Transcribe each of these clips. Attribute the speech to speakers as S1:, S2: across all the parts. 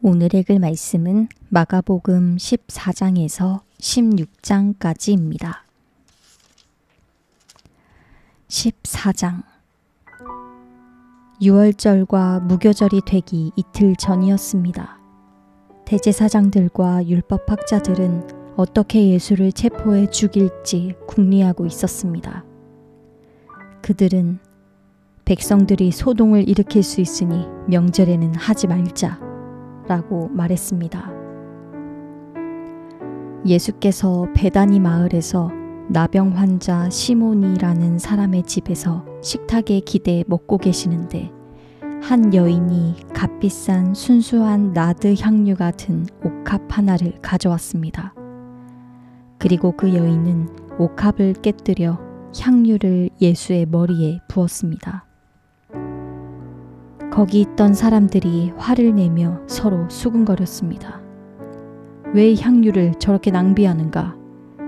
S1: 오늘 읽을 말씀은 마가복음 14장에서 16장까지입니다. 14장. 유월절과 무교절이 되기 이틀 전이었습니다. 대제사장들과 율법학자들은 어떻게 예수를 체포해 죽일지 궁리하고 있었습니다. 그들은 백성들이 소동을 일으킬 수 있으니 명절에는 하지 말자 라고 말했습니다. 예수께서 베다니 마을에서 나병 환자 시몬이라는 사람의 집에서 식탁에 기대 먹고 계시는데 한 여인이 값비싼 순수한 나드 향유가 든 옥합 하나를 가져왔습니다. 그리고 그 여인은 옥합을 깨뜨려 향유를 예수의 머리에 부었습니다. 거기 있던 사람들이 화를 내며 서로 수군거렸습니다. 왜 향유를 저렇게 낭비하는가?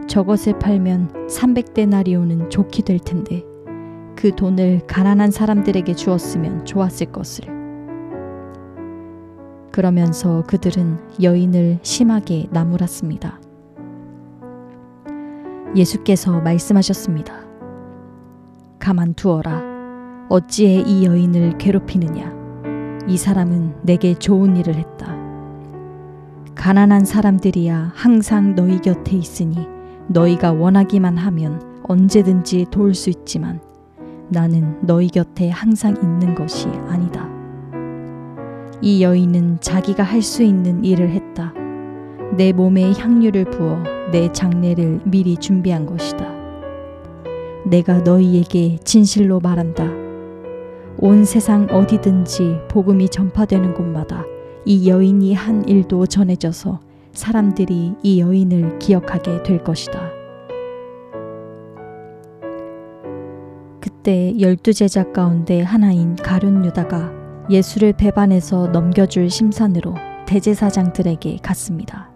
S1: 저것을 팔면 300데나리온은 좋게 될 텐데 그 돈을 가난한 사람들에게 주었으면 좋았을 것을. 그러면서 그들은 여인을 심하게 나무랐습니다. 예수께서 말씀하셨습니다. 가만두어라. 어찌해 이 여인을 괴롭히느냐? 이 사람은 내게 좋은 일을 했다. 가난한 사람들이야 항상 너희 곁에 있으니 너희가 원하기만 하면 언제든지 도울 수 있지만 나는 너희 곁에 항상 있는 것이 아니다. 이 여인은 자기가 할 수 있는 일을 했다. 내 몸에 향유를 부어 내 장례를 미리 준비한 것이다. 내가 너희에게 진실로 말한다. 온 세상 어디든지 복음이 전파되는 곳마다 이 여인이 한 일도 전해져서 사람들이 이 여인을 기억하게 될 것이다. 그때 12제자 가운데 하나인 가룟 유다가 예수를 배반해서 넘겨줄 심산으로 대제사장들에게 갔습니다.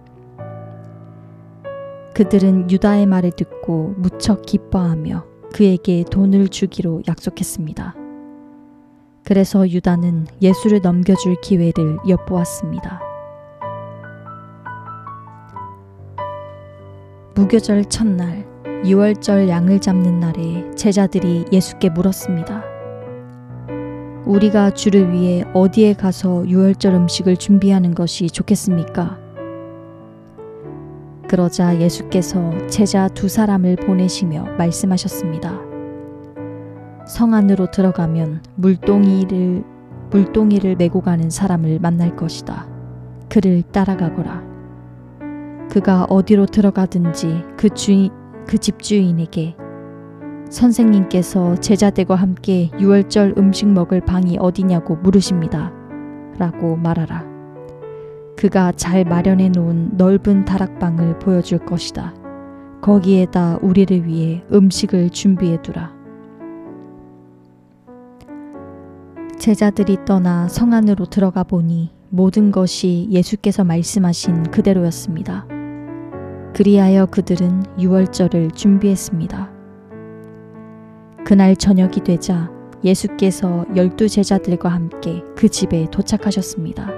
S1: 그들은 유다의 말을 듣고 무척 기뻐하며 그에게 돈을 주기로 약속했습니다. 그래서 유다는 예수를 넘겨줄 기회를 엿보았습니다. 무교절 첫날, 유월절 양을 잡는 날에 제자들이 예수께 물었습니다. 우리가 주를 위해 어디에 가서 유월절 음식을 준비하는 것이 좋겠습니까? 그러자 예수께서 제자 2사람을 보내시며 말씀하셨습니다. 성 안으로 들어가면 물동이를 메고 가는 사람을 만날 것이다. 그를 따라가거라. 그가 어디로 들어가든지 그 집주인에게 선생님께서 제자들과 함께 유월절 음식 먹을 방이 어디냐고 물으십니다. 라고 말하라. 그가 잘 마련해 놓은 넓은 다락방을 보여줄 것이다. 거기에다 우리를 위해 음식을 준비해 두라. 제자들이 떠나 성 안으로 들어가 보니 모든 것이 예수께서 말씀하신 그대로였습니다. 그리하여 그들은 유월절을 준비했습니다. 그날 저녁이 되자 예수께서 12제자들과 함께 그 집에 도착하셨습니다.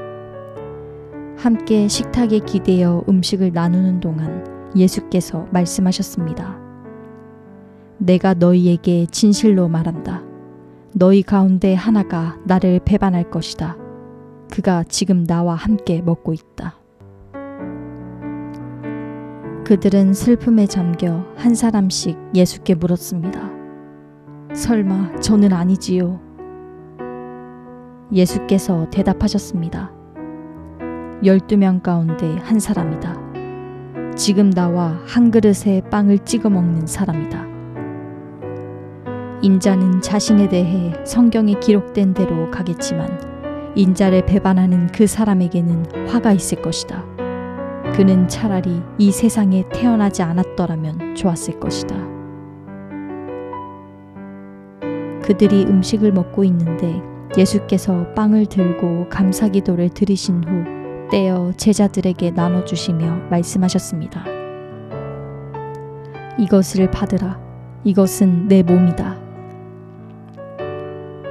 S1: 함께 식탁에 기대어 음식을 나누는 동안 예수께서 말씀하셨습니다. 내가 너희에게 진실로 말한다. 너희 가운데 하나가 나를 배반할 것이다. 그가 지금 나와 함께 먹고 있다. 그들은 슬픔에 잠겨 한 사람씩 예수께 물었습니다. 설마 저는 아니지요? 예수께서 대답하셨습니다. 12명 가운데 한 사람이다. 지금 나와 한 그릇에 빵을 찍어 먹는 사람이다. 인자는 자신에 대해 성경에 기록된 대로 가겠지만 인자를 배반하는 그 사람에게는 화가 있을 것이다. 그는 차라리 이 세상에 태어나지 않았더라면 좋았을 것이다. 그들이 음식을 먹고 있는데 예수께서 빵을 들고 감사기도를 드리신 후 떼어 제자들에게 나눠주시며 말씀하셨습니다. 이것을 받으라. 이것은 내 몸이다.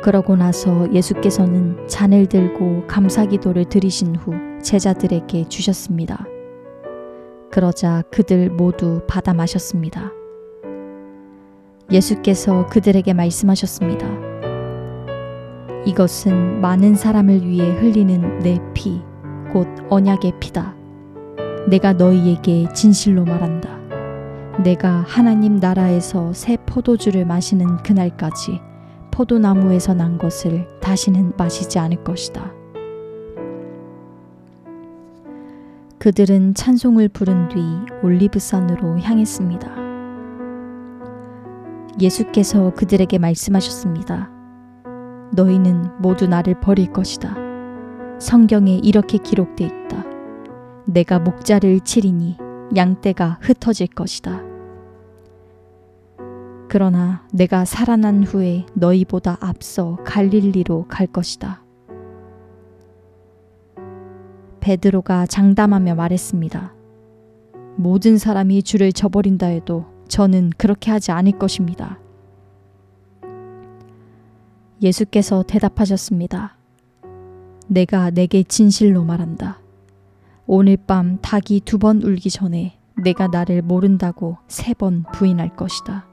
S1: 그러고 나서 예수께서는 잔을 들고 감사기도를 드리신 후 제자들에게 주셨습니다. 그러자 그들 모두 받아 마셨습니다. 예수께서 그들에게 말씀하셨습니다. 이것은 많은 사람을 위해 흘리는 내 피, 곧 언약의 피다. 내가 너희에게 진실로 말한다. 내가 하나님 나라에서 새 포도주를 마시는 그날까지 포도나무에서 난 것을 다시는 마시지 않을 것이다. 그들은 찬송을 부른 뒤 올리브산으로 향했습니다. 예수께서 그들에게 말씀하셨습니다. 너희는 모두 나를 버릴 것이다. 성경에 이렇게 기록돼 있다. 내가 목자를 치리니 양떼가 흩어질 것이다. 그러나 내가 살아난 후에 너희보다 앞서 갈릴리로 갈 것이다. 베드로가 장담하며 말했습니다. 모든 사람이 주를 저버린다 해도 저는 그렇게 하지 않을 것입니다. 예수께서 대답하셨습니다. 내가 내게 진실로 말한다. 오늘 밤 닭이 2번 울기 전에 내가 나를 모른다고 3번 부인할 것이다.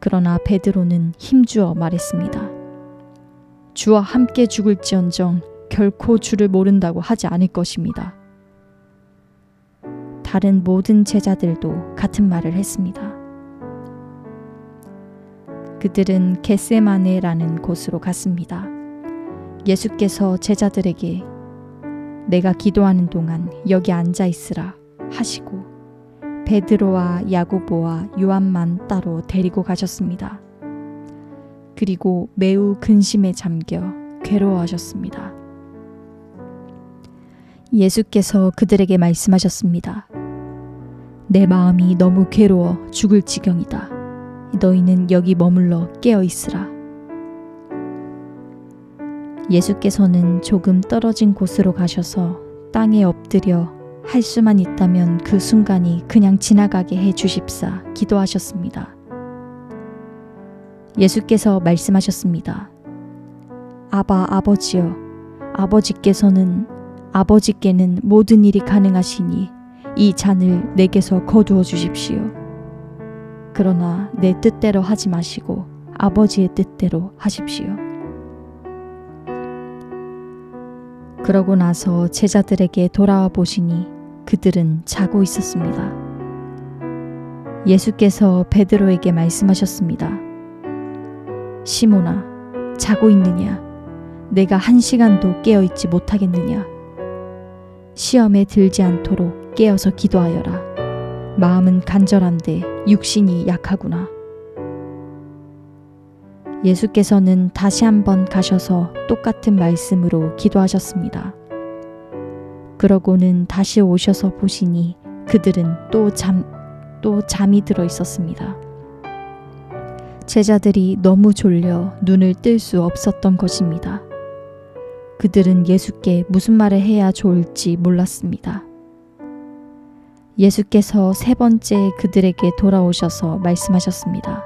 S1: 그러나 베드로는 힘주어 말했습니다. 주와 함께 죽을지언정 결코 주를 모른다고 하지 않을 것입니다. 다른 모든 제자들도 같은 말을 했습니다. 그들은 겟세마네라는 곳으로 갔습니다. 예수께서 제자들에게 내가 기도하는 동안 여기 앉아 있으라 하시고 베드로와 야고보와 요한만 따로 데리고 가셨습니다. 그리고 매우 근심에 잠겨 괴로워하셨습니다. 예수께서 그들에게 말씀하셨습니다. 내 마음이 너무 괴로워 죽을 지경이다. 너희는 여기 머물러 깨어 있으라. 예수께서는 조금 떨어진 곳으로 가셔서 땅에 엎드려 할 수만 있다면 그 순간이 그냥 지나가게 해 주십사 기도하셨습니다. 예수께서 말씀하셨습니다. 아바 아버지여, 아버지께는 모든 일이 가능하시니 이 잔을 내게서 거두어 주십시오. 그러나 내 뜻대로 하지 마시고 아버지의 뜻대로 하십시오. 그러고 나서 제자들에게 돌아와 보시니 그들은 자고 있었습니다. 예수께서 베드로에게 말씀하셨습니다. 시몬아, 자고 있느냐? 내가 1시간도 깨어있지 못하겠느냐? 시험에 들지 않도록 깨어서 기도하여라. 마음은 간절한데 육신이 약하구나. 예수께서는 다시 한번 가셔서 똑같은 말씀으로 기도하셨습니다. 그러고는 다시 오셔서 보시니 그들은 또 잠이 들어 있었습니다. 제자들이 너무 졸려 눈을 뜰 수 없었던 것입니다. 그들은 예수께 무슨 말을 해야 좋을지 몰랐습니다. 예수께서 3번째 그들에게 돌아오셔서 말씀하셨습니다.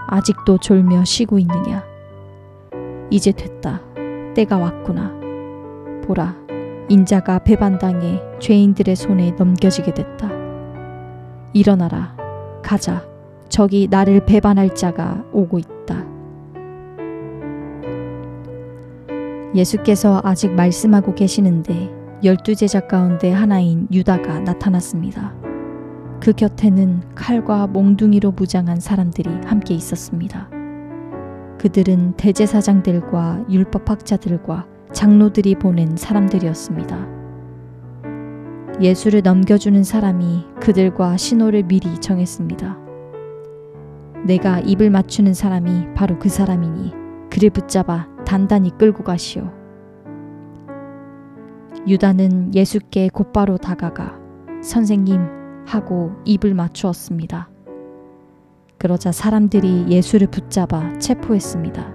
S1: 아직도 졸며 쉬고 있느냐? 이제 됐다. 때가 왔구나. 보라, 인자가 배반당해 죄인들의 손에 넘겨지게 됐다. 일어나라. 가자. 저기 나를 배반할 자가 오고 있다. 예수께서 아직 말씀하고 계시는데 12제자 가운데 하나인 유다가 나타났습니다. 그 곁에는 칼과 몽둥이로 무장한 사람들이 함께 있었습니다. 그들은 대제사장들과 율법학자들과 장로들이 보낸 사람들이었습니다. 예수를 넘겨주는 사람이 그들과 신호를 미리 정했습니다. 내가 입을 맞추는 사람이 바로 그 사람이니 그를 붙잡아 단단히 끌고 가시오. 유다는 예수께 곧바로 다가가 선생님 하고 입을 맞추었습니다. 그러자 사람들이 예수를 붙잡아 체포했습니다.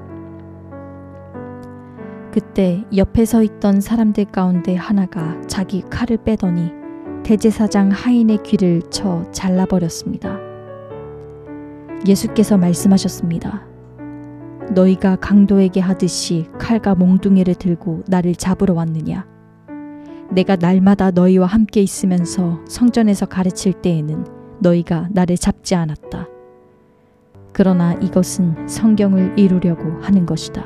S1: 그때 옆에 서 있던 사람들 가운데 하나가 자기 칼을 빼더니 대제사장 하인의 귀를 쳐 잘라버렸습니다. 예수께서 말씀하셨습니다. 너희가 강도에게 하듯이 칼과 몽둥이를 들고 나를 잡으러 왔느냐? 내가 날마다 너희와 함께 있으면서 성전에서 가르칠 때에는 너희가 나를 잡지 않았다. 그러나 이것은 성경을 이루려고 하는 것이다.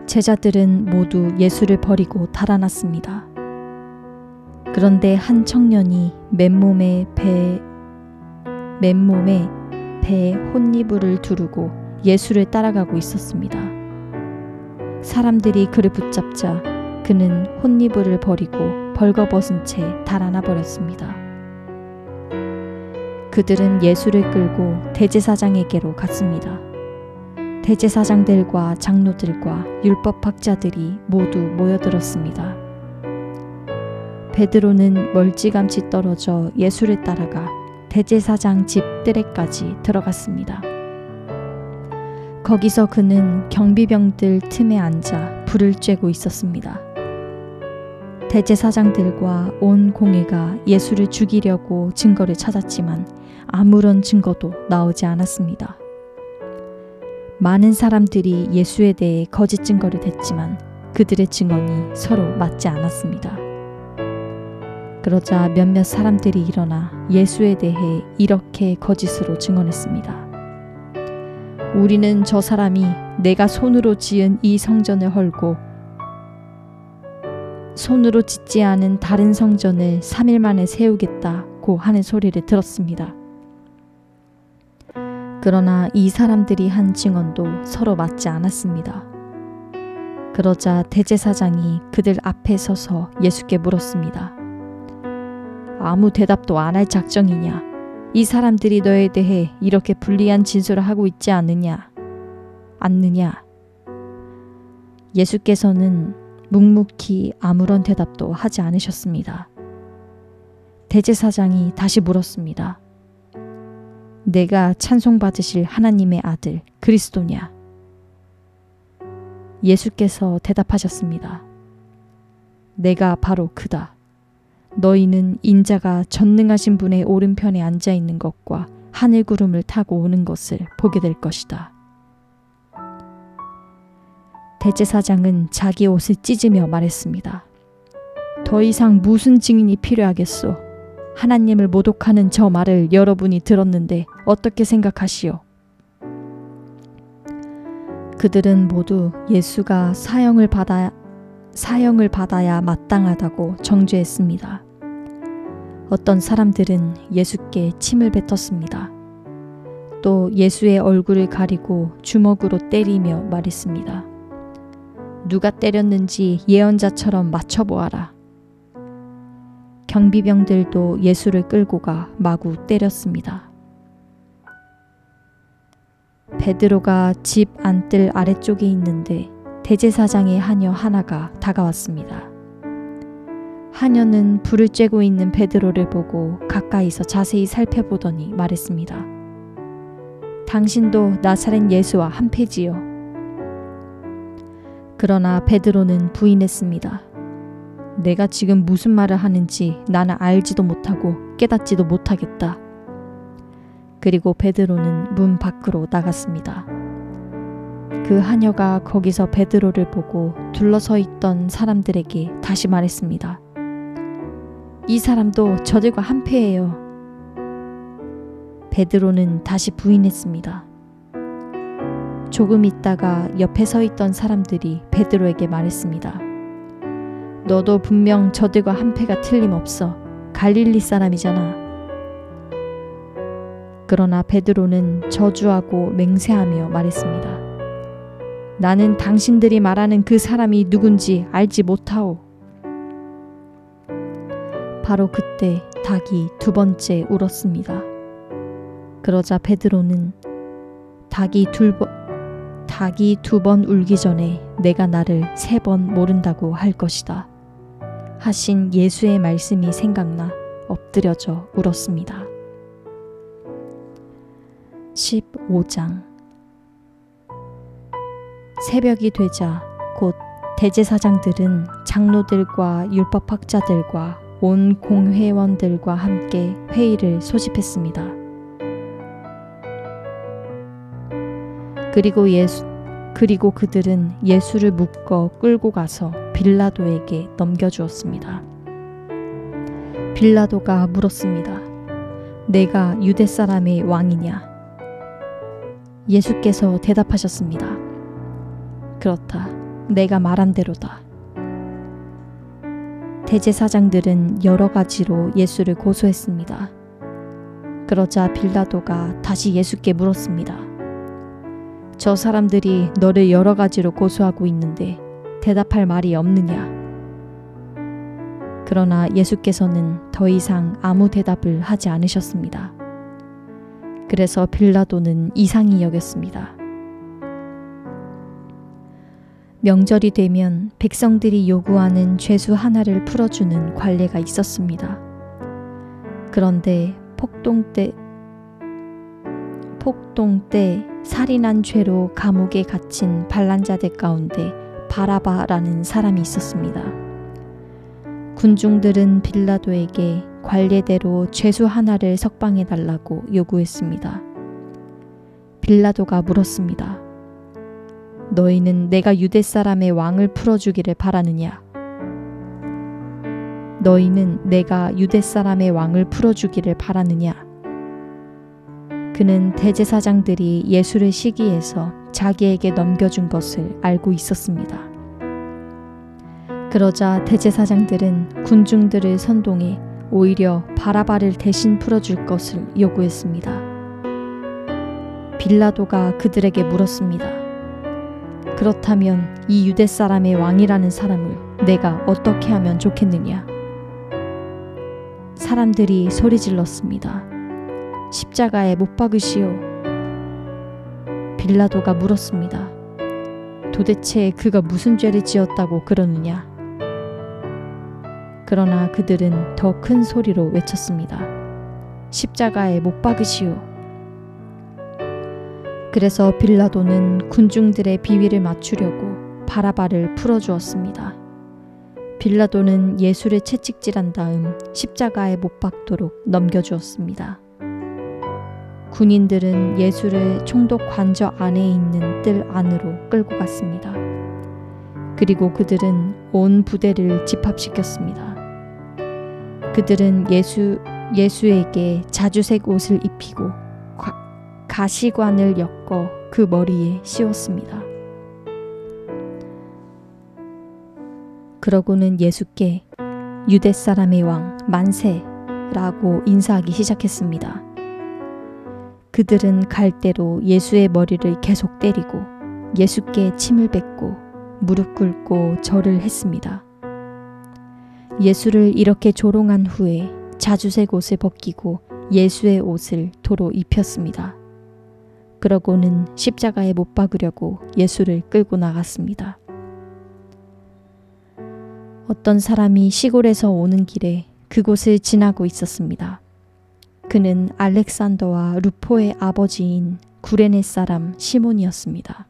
S1: 제자들은 모두 예수를 버리고 달아났습니다. 그런데 한 청년이 맨몸에 배에 혼이불을 두르고 예수를 따라가고 있었습니다. 사람들이 그를 붙잡자 그는 혼이불을 버리고 벌거벗은 채 달아나 버렸습니다. 그들은 예수를 끌고 대제사장에게로 갔습니다. 대제사장들과 장로들과 율법학자들이 모두 모여들었습니다. 베드로는 멀찌감치 떨어져 예수를 따라가 대제사장 집 뜰에까지 들어갔습니다. 거기서 그는 경비병들 틈에 앉아 불을 쬐고 있었습니다. 대제사장들과 온 공회가 예수를 죽이려고 증거를 찾았지만 아무런 증거도 나오지 않았습니다. 많은 사람들이 예수에 대해 거짓 증거를 댔지만 그들의 증언이 서로 맞지 않았습니다. 그러자 몇몇 사람들이 일어나 예수에 대해 이렇게 거짓으로 증언했습니다. 우리는 저 사람이 내가 손으로 지은 이 성전을 헐고 손으로 짓지 않은 다른 성전을 3일 만에 세우겠다고 하는 소리를 들었습니다. 그러나 이 사람들이 한 증언도 서로 맞지 않았습니다. 그러자 대제사장이 그들 앞에 서서 예수께 물었습니다. 아무 대답도 안 할 작정이냐? 이 사람들이 너에 대해 이렇게 불리한 진술을 하고 있지 않느냐? 예수께서는 묵묵히 아무런 대답도 하지 않으셨습니다. 대제사장이 다시 물었습니다. 내가 찬송받으실 하나님의 아들 그리스도냐? 예수께서 대답하셨습니다. 내가 바로 그다. 너희는 인자가 전능하신 분의 오른편에 앉아 있는 것과 하늘 구름을 타고 오는 것을 보게 될 것이다. 대제사장은 자기 옷을 찢으며 말했습니다. 더 이상 무슨 증인이 필요하겠소? 하나님을 모독하는 저 말을 여러분이 들었는데 어떻게 생각하시오? 그들은 모두 예수가 사형을 받아야 마땅하다고 정죄했습니다. 어떤 사람들은 예수께 침을 뱉었습니다. 또 예수의 얼굴을 가리고 주먹으로 때리며 말했습니다. 누가 때렸는지 예언자처럼 맞춰보아라. 경비병들도 예수를 끌고 가 마구 때렸습니다. 베드로가 집 안뜰 아래쪽에 있는데 대제사장의 하녀 하나가 다가왔습니다. 하녀는 불을 쬐고 있는 베드로를 보고 가까이서 자세히 살펴보더니 말했습니다. 당신도 나사렛 예수와 한패지요. 그러나 베드로는 부인했습니다. 내가 지금 무슨 말을 하는지 나는 알지도 못하고 깨닫지도 못하겠다. 그리고 베드로는 문 밖으로 나갔습니다. 그 하녀가 거기서 베드로를 보고 둘러서 있던 사람들에게 다시 말했습니다. 이 사람도 저들과 한패예요. 베드로는 다시 부인했습니다. 조금 있다가 옆에 서 있던 사람들이 베드로에게 말했습니다. 너도 분명 저들과 한패가 틀림없어. 갈릴리 사람이잖아. 그러나 베드로는 저주하고 맹세하며 말했습니다. 나는 당신들이 말하는 그 사람이 누군지 알지 못하오. 바로 그때 닭이 두 번째 울었습니다. 그러자 베드로는 닭이 두 번 울기 전에 내가 나를 3번 모른다고 할 것이다. 하신 예수의 말씀이 생각나 엎드려져 울었습니다. 15장. 새벽이 되자 곧 대제사장들은 장로들과 율법학자들과 온 공회원들과 함께 회의를 소집했습니다. 그리고 그들은 예수를 묶어 끌고 가서 빌라도에게 넘겨주었습니다. 빌라도가 물었습니다. 내가 유대 사람의 왕이냐? 예수께서 대답하셨습니다. 그렇다. 내가 말한 대로다. 대제사장들은 여러 가지로 예수를 고소했습니다. 그러자 빌라도가 다시 예수께 물었습니다. 저 사람들이 너를 여러 가지로 고소하고 있는데 대답할 말이 없느냐? 그러나 예수께서는 더 이상 아무 대답을 하지 않으셨습니다. 그래서 빌라도는 이상히 여겼습니다. 명절이 되면 백성들이 요구하는 죄수 하나를 풀어주는 관례가 있었습니다. 그런데 폭동 때 살인한 죄로 감옥에 갇힌 반란자들 가운데 바라바라는 사람이 있었습니다. 군중들은 빌라도에게 관례대로 죄수 하나를 석방해달라고 요구했습니다. 빌라도가 물었습니다. 너희는 내가 유대 사람의 왕을 풀어주기를 바라느냐? 너희는 내가 유대 사람의 왕을 풀어주기를 바라느냐? 그는 대제사장들이 예수를 시기해서 자기에게 넘겨준 것을 알고 있었습니다. 그러자 대제사장들은 군중들을 선동해 오히려 바라바를 대신 풀어줄 것을 요구했습니다. 빌라도가 그들에게 물었습니다. 그렇다면 이 유대 사람의 왕이라는 사람을 내가 어떻게 하면 좋겠느냐? 사람들이 소리질렀습니다. 십자가에 못 박으시오. 빌라도가 물었습니다. 도대체 그가 무슨 죄를 지었다고 그러느냐? 그러나 그들은 더 큰 소리로 외쳤습니다. 십자가에 못 박으시오. 그래서 빌라도는 군중들의 비위를 맞추려고 바라바를 풀어주었습니다. 빌라도는 예수를 채찍질한 다음 십자가에 못 박도록 넘겨주었습니다. 군인들은 예수를 총독 관저 안에 있는 뜰 안으로 끌고 갔습니다. 그리고 그들은 온 부대를 집합시켰습니다. 그들은 예수에게 자주색 옷을 입히고 가시관을 엮어 그 머리에 씌웠습니다. 그러고는 예수께 유대 사람의 왕 만세라고 인사하기 시작했습니다. 그들은 갈대로 예수의 머리를 계속 때리고 예수께 침을 뱉고 무릎 꿇고 절을 했습니다. 예수를 이렇게 조롱한 후에 자주색 옷을 벗기고 예수의 옷을 도로 입혔습니다. 그러고는 십자가에 못 박으려고 예수를 끌고 나갔습니다. 어떤 사람이 시골에서 오는 길에 그곳을 지나고 있었습니다. 그는 알렉산더와 루포의 아버지인 구레네 사람 시몬이었습니다.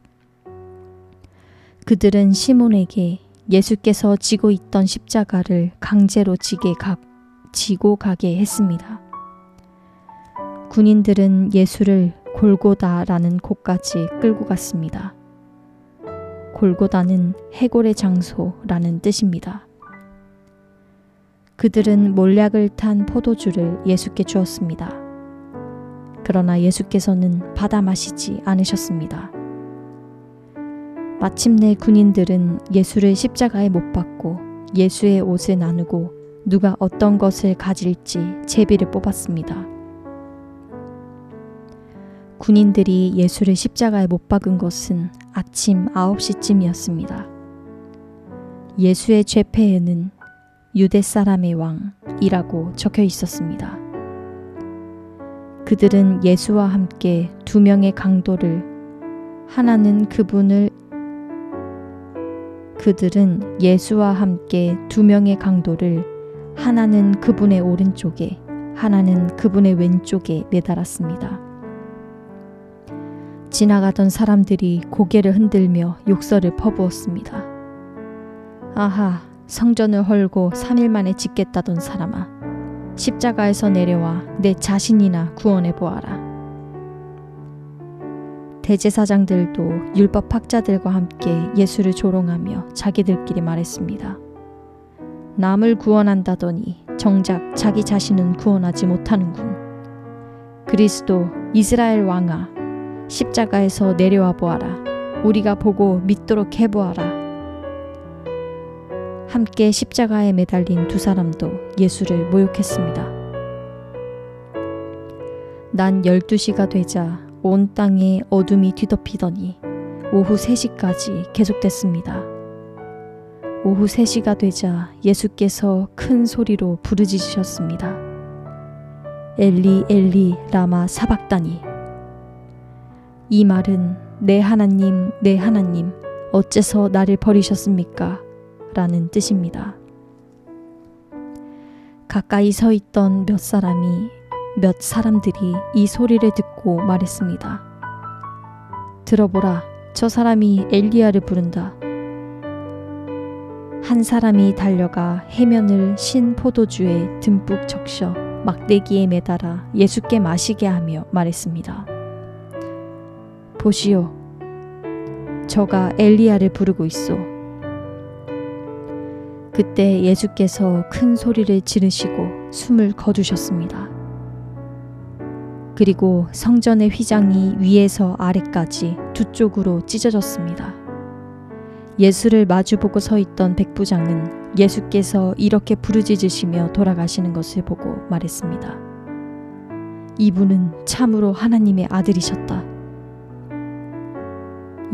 S1: 그들은 시몬에게 예수께서 지고 있던 십자가를 강제로 지고 가게 했습니다. 군인들은 예수를 골고다라는 곳까지 끌고 갔습니다. 골고다는 해골의 장소라는 뜻입니다. 그들은 몰약을 탄 포도주를 예수께 주었습니다. 그러나 예수께서는 받아 마시지 않으셨습니다. 마침내 군인들은 예수를 십자가에 못 박고 예수의 옷을 나누고 누가 어떤 것을 가질지 제비를 뽑았습니다. 군인들이 예수를 십자가에 못 박은 것은 아침 9시쯤이었습니다. 예수의 죄패에는 유대 사람의 왕이라고 적혀 있었습니다. 그들은 예수와 함께 두 명의 강도를 하나는 그분의 오른쪽에 하나는 그분의 왼쪽에 매달았습니다. 지나가던 사람들이 고개를 흔들며 욕설을 퍼부었습니다. 아하, 성전을 헐고 3일 만에 짓겠다던 사람아, 십자가에서 내려와 내 자신이나 구원해 보아라. 대제사장들도 율법학자들과 함께 예수를 조롱하며 자기들끼리 말했습니다. 남을 구원한다더니 정작 자기 자신은 구원하지 못하는군. 그리스도 이스라엘 왕아, 십자가에서 내려와 보아라. 우리가 보고 믿도록 해보아라. 함께 십자가에 매달린 두 사람도 예수를 모욕했습니다. 난 12시가 되자 온 땅에 어둠이 뒤덮이더니 오후 3시까지 계속됐습니다. 오후 3시가 되자 예수께서 큰 소리로 부르짖으셨습니다. 엘리 엘리 라마 사박다니. 이 말은 내 하나님 어째서 나를 버리셨습니까? 라는 뜻입니다. 가까이 서 있던 몇 사람들이 이 소리를 듣고 말했습니다. 들어보라, 저 사람이 엘리야를 부른다. 한 사람이 달려가 해면을 신 포도주에 듬뿍 적셔 막대기에 매달아 예수께 마시게 하며 말했습니다. 보시오, 저가 엘리야를 부르고 있소. 그때 예수께서 큰 소리를 지르시고 숨을 거두셨습니다. 그리고 성전의 휘장이 위에서 아래까지 두 쪽으로 찢어졌습니다. 예수를 마주보고 서 있던 백부장은 예수께서 이렇게 부르짖으시며 돌아가시는 것을 보고 말했습니다. 이분은 참으로 하나님의 아들이셨다.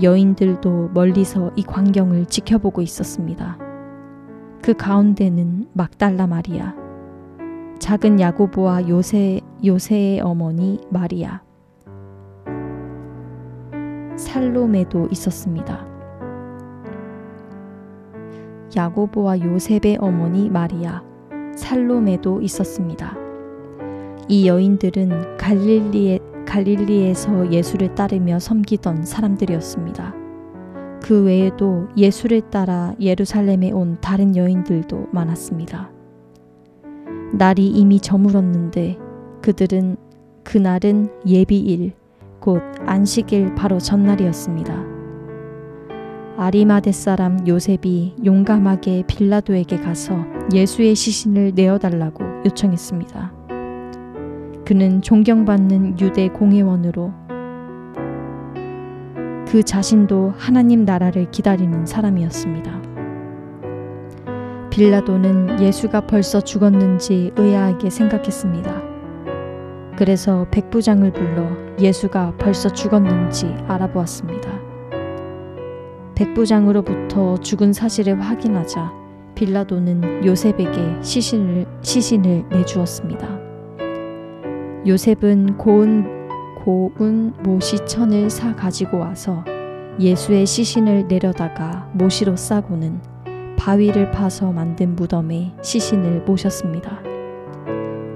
S1: 여인들도 멀리서 이 광경을 지켜보고 있었습니다. 그 가운데는 막달라 마리아, 작은 야고보와 요새의 어머니 마리아, 살로메도 있었습니다. 야고보와 요셉의 어머니 마리아, 살로메도 있었습니다. 이 여인들은 갈릴리에서 예수를 따르며 섬기던 사람들이었습니다. 그 외에도 예수를 따라 예루살렘에 온 다른 여인들도 많았습니다. 날이 이미 저물었는데 그날은 예비일, 곧 안식일 바로 전날이었습니다. 아리마대 사람 요셉이 용감하게 빌라도에게 가서 예수의 시신을 내어달라고 요청했습니다. 그는 존경받는 유대 공회원으로 그 자신도 하나님 나라를 기다리는 사람이었습니다. 빌라도는 예수가 벌써 죽었는지 의아하게 생각했습니다. 그래서 백부장을 불러 예수가 벌써 죽었는지 알아보았습니다. 백부장으로부터 죽은 사실을 확인하자 빌라도는 요셉에게 시신을 내주었습니다. 요셉은 고운 모시천을 사 가지고 와서 예수의 시신을 내려다가 모시로 싸고는 바위를 파서 만든 무덤에 시신을 모셨습니다.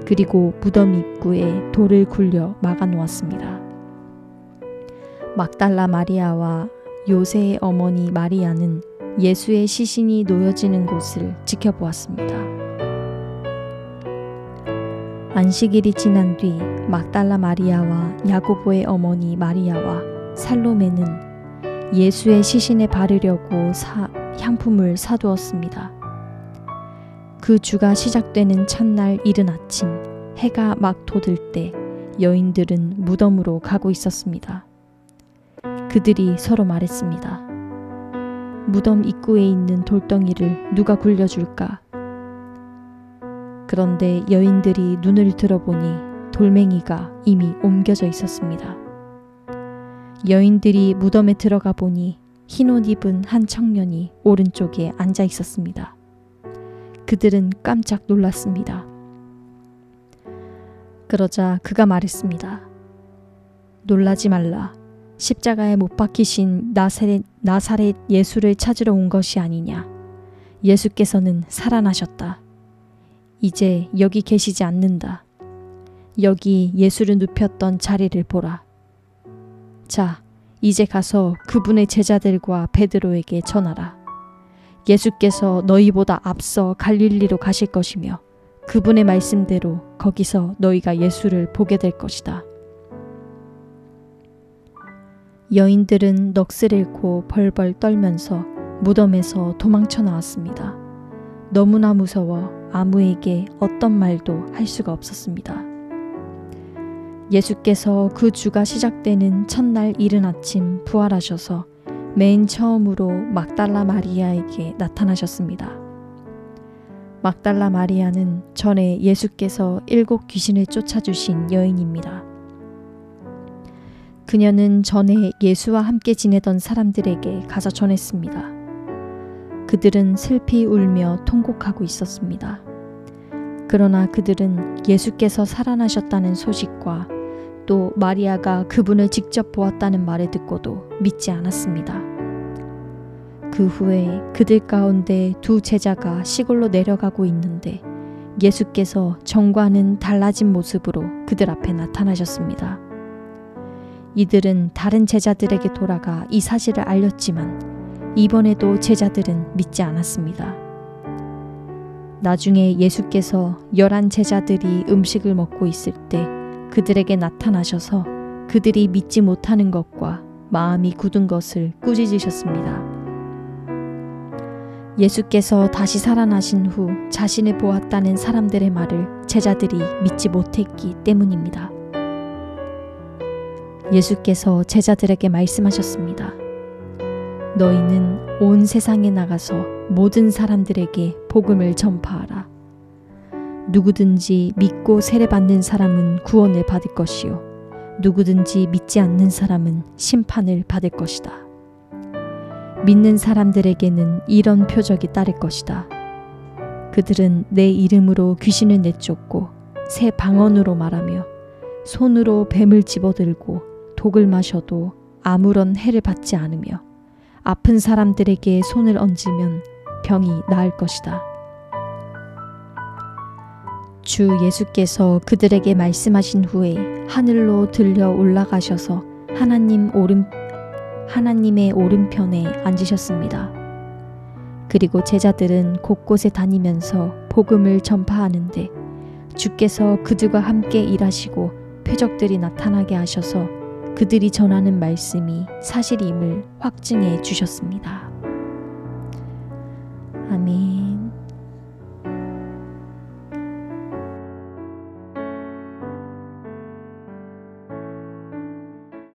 S1: 그리고 무덤 입구에 돌을 굴려 막아 놓았습니다. 막달라 마리아와 요새의 어머니 마리아는 예수의 시신이 놓여지는 곳을 지켜보았습니다. 안식일이 지난 뒤 막달라 마리아와 야고보의 어머니 마리아와 살로메는 예수의 시신에 바르려고 향품을 사두었습니다. 그 주가 시작되는 첫날 이른 아침, 해가 막 돋을 때 여인들은 무덤으로 가고 있었습니다. 그들이 서로 말했습니다. 무덤 입구에 있는 돌덩이를 누가 굴려줄까? 그런데 여인들이 눈을 들어보니 돌멩이가 이미 옮겨져 있었습니다. 여인들이 무덤에 들어가 보니 흰옷 입은 한 청년이 오른쪽에 앉아 있었습니다. 그들은 깜짝 놀랐습니다. 그러자 그가 말했습니다. 놀라지 말라. 십자가에 못 박히신 나사렛 예수를 찾으러 온 것이 아니냐. 예수께서는 살아나셨다. 이제 여기 계시지 않는다. 여기 예수를 눕혔던 자리를 보라. 자, 이제 가서 그분의 제자들과 베드로에게 전하라. 예수께서 너희보다 앞서 갈릴리로 가실 것이며 그분의 말씀대로 거기서 너희가 예수를 보게 될 것이다. 여인들은 넋을 잃고 벌벌 떨면서 무덤에서 도망쳐 나왔습니다. 너무나 무서워 아무에게 어떤 말도 할 수가 없었습니다. 예수께서 그 주가 시작되는 첫날 이른 아침 부활하셔서 맨 처음으로 막달라 마리아에게 나타나셨습니다. 막달라 마리아는 전에 예수께서 7 귀신을 쫓아주신 여인입니다. 그녀는 전에 예수와 함께 지내던 사람들에게 가서 전했습니다. 그들은 슬피 울며 통곡하고 있었습니다. 그러나 그들은 예수께서 살아나셨다는 소식과 또 마리아가 그분을 직접 보았다는 말을 듣고도 믿지 않았습니다. 그 후에 그들 가운데 2 제자가 시골로 내려가고 있는데 예수께서 전과는 달라진 모습으로 그들 앞에 나타나셨습니다. 이들은 다른 제자들에게 돌아가 이 사실을 알렸지만 이번에도 제자들은 믿지 않았습니다. 나중에 예수께서 11 제자들이 음식을 먹고 있을 때 그들에게 나타나셔서 그들이 믿지 못하는 것과 마음이 굳은 것을 꾸짖으셨습니다. 예수께서 다시 살아나신 후 자신을 보았다는 사람들의 말을 제자들이 믿지 못했기 때문입니다. 예수께서 제자들에게 말씀하셨습니다. 너희는 온 세상에 나가서 모든 사람들에게 복음을 전파하라. 누구든지 믿고 세례받는 사람은 구원을 받을 것이요 누구든지 믿지 않는 사람은 심판을 받을 것이다. 믿는 사람들에게는 이런 표적이 따를 것이다. 그들은 내 이름으로 귀신을 내쫓고 새 방언으로 말하며 손으로 뱀을 집어들고 독을 마셔도 아무런 해를 받지 않으며 아픈 사람들에게 손을 얹으면 병이 나을 것이다. 주 예수께서 그들에게 말씀하신 후에 하늘로 들려 올라가셔서 하나님의 오른편에 앉으셨습니다. 그리고 제자들은 곳곳에 다니면서 복음을 전파하는데 주께서 그들과 함께 일하시고 표적들이 나타나게 하셔서 그들이 전하는 말씀이 사실임을 확증해 주셨습니다. 아멘.